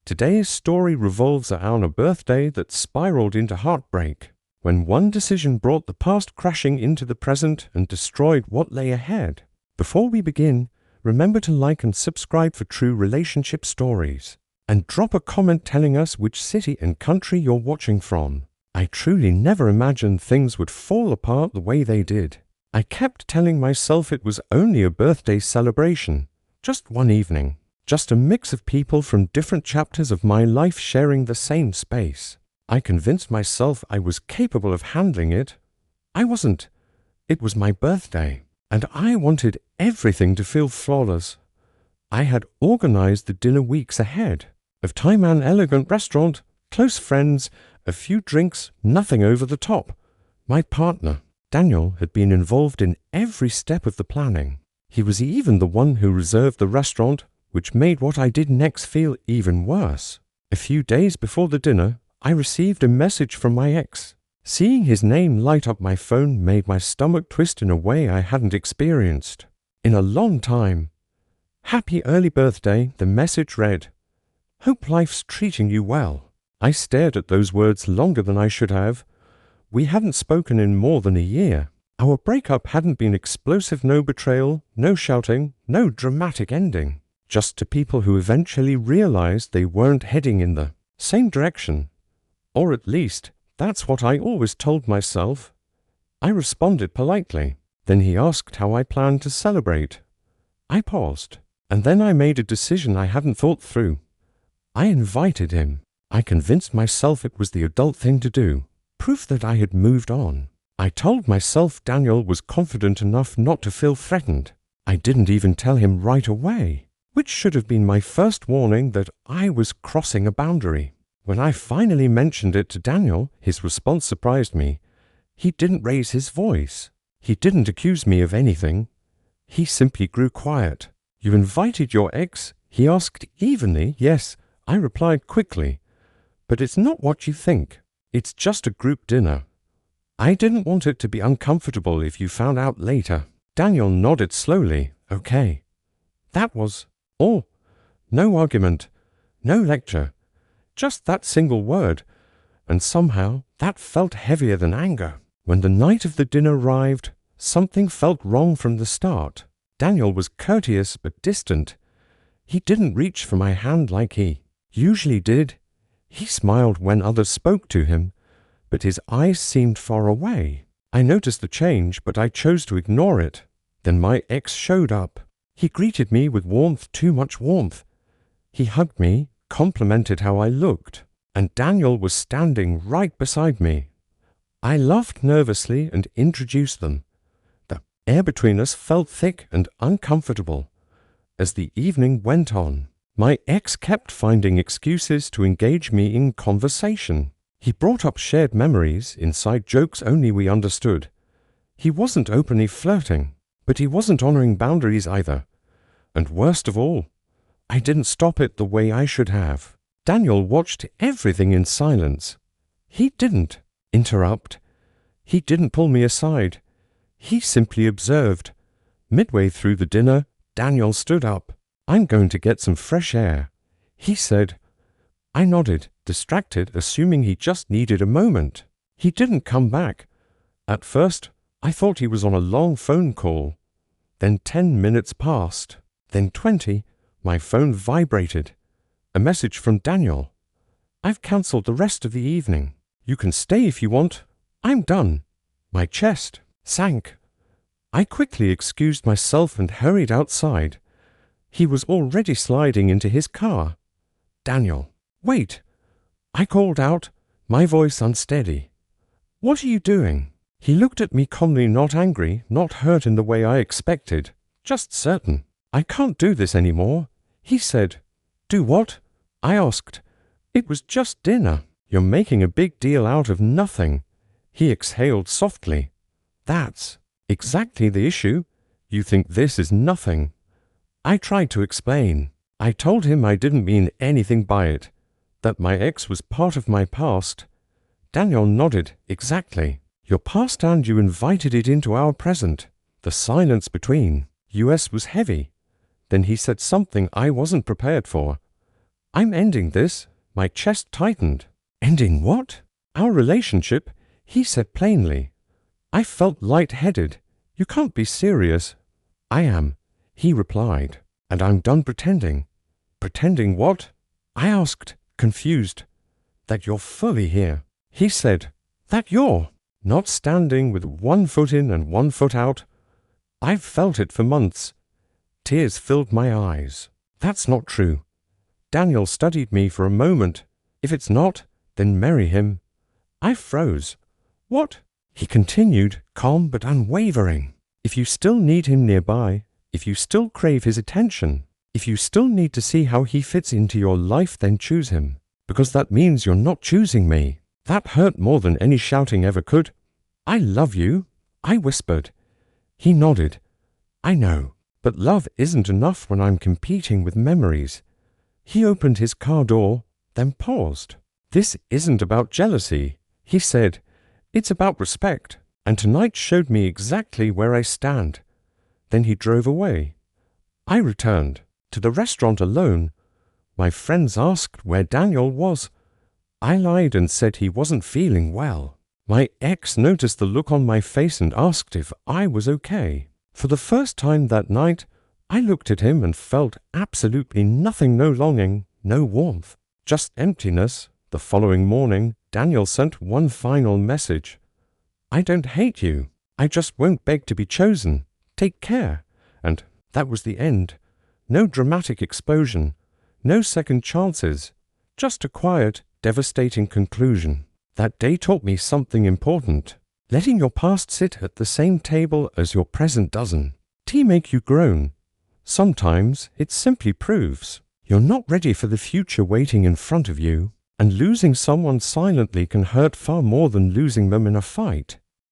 Today's story revolves around a birthday that spiraled into heartbreak, when one decision brought the past crashing into the present and destroyed what lay ahead. Before we begin, remember to like and subscribe for true relationship stories. And drop a comment telling us which city and country you're watching from. I truly never imagined things would fall apart the way they did. I kept telling myself it was only a birthday celebration, just one evening, just a mix of people from different chapters of my life sharing the same space. I convinced myself I was capable of handling it. I wasn't. It was my birthday, and I wanted everything to feel flawless. I had organized the dinner weeks ahead. Of time and elegant restaurant, close friends, a few drinks, nothing over the top. My partner, Daniel, had been involved in every step of the planning. He was even the one who reserved the restaurant, which made what I did next feel even worse. A few days before the dinner, I received a message from my ex. Seeing his name light up my phone made my stomach twist in a way I hadn't experienced in a long time. "Happy early birthday," the message read. "Hope life's treating you well." I stared at those words longer than I should have. We hadn't spoken in more than a year. Our breakup hadn't been explosive, no betrayal, no shouting, no dramatic ending. Just to people who eventually realized they weren't heading in the same direction. Or at least, that's what I always told myself. I responded politely. Then he asked how I planned to celebrate. I paused, and then I made a decision I hadn't thought through. I invited him. I convinced myself it was the adult thing to do, proof that I had moved on. I told myself Daniel was confident enough not to feel threatened. I didn't even tell him right away, which should have been my first warning that I was crossing a boundary. When I finally mentioned it to Daniel, his response surprised me. He didn't raise his voice. He didn't accuse me of anything. He simply grew quiet. "You invited your ex?" he asked evenly. "Yes," I replied quickly. "But it's not what you think. It's just a group dinner. I didn't want it to be uncomfortable if you found out later." Daniel nodded slowly. "Okay." That was all. No argument. No lecture. Just that single word. And somehow that felt heavier than anger. When the night of the dinner arrived, something felt wrong from the start. Daniel was courteous but distant. He didn't reach for my hand like he usually did. He smiled when others spoke to him, but his eyes seemed far away. I noticed the change, but I chose to ignore it. Then my ex showed up. He greeted me with warmth, too much warmth. He hugged me, complimented how I looked, and Daniel was standing right beside me. I laughed nervously and introduced them. The air between us felt thick and uncomfortable. As the evening went on, my ex kept finding excuses to engage me in conversation. He brought up shared memories, inside jokes only we understood. He wasn't openly flirting, but he wasn't honoring boundaries either. And worst of all, I didn't stop it the way I should have. Daniel watched everything in silence. He didn't interrupt. He didn't pull me aside. He simply observed. Midway through the dinner, Daniel stood up. "I'm going to get some fresh air," he said. I nodded, distracted, assuming he just needed a moment. He didn't come back. At first, I thought he was on a long phone call. Then 10 minutes passed. Then 20. My phone vibrated. A message from Daniel. "I've cancelled the rest of the evening. You can stay if you want. I'm done." My chest sank. I quickly excused myself and hurried outside. He was already sliding into his car. "Daniel, wait!" I called out, my voice unsteady. "What are you doing?" He looked at me calmly, not angry, not hurt in the way I expected, just certain. "I can't do this anymore," he said. "Do what?" I asked. "It was just dinner." "You're making a big deal out of nothing." He exhaled softly. "That's exactly the issue. You think this is nothing." I tried to explain. I told him I didn't mean anything by it, that my ex was part of my past. Daniel nodded. "Exactly. Your past, and you invited it into our present." The silence between us was heavy. Then he said something I wasn't prepared for. I'm ending this. My chest tightened. Ending what? Our relationship, he said plainly. I felt light-headed. You can't be serious. I am, he replied, and I'm done pretending. Pretending what? I asked, confused. That you're fully here. He said, that you're not standing with one foot in and one foot out. I've felt it for months. Tears filled my eyes. That's not true. Daniel studied me for a moment. If it's not, then marry him. I froze. What? He continued, calm but unwavering. If you still need him nearby, if you still crave his attention, if you still need to see how he fits into your life, then choose him. Because that means you're not choosing me. That hurt more than any shouting ever could. I love you, I whispered. He nodded. I know, but love isn't enough when I'm competing with memories. He opened his car door, then paused. This isn't about jealousy, he said. It's about respect, and tonight showed me exactly where I stand. Then he drove away. I returned to the restaurant alone. My friends asked where Daniel was. I lied and said he wasn't feeling well. My ex noticed the look on my face and asked if I was okay. For the first time that night, I looked at him and felt absolutely nothing, no longing, no warmth, just emptiness. The following morning, Daniel sent one final message. I don't hate you. I just won't beg to be chosen. Take care. And that was the end. No dramatic explosion. No second chances. Just a quiet, devastating conclusion. That day taught me something important. Letting your past sit at the same table as your present doesn't make you grown. Sometimes it simply proves you're not ready for the future waiting in front of you. And losing someone silently can hurt far more than losing them in a fight.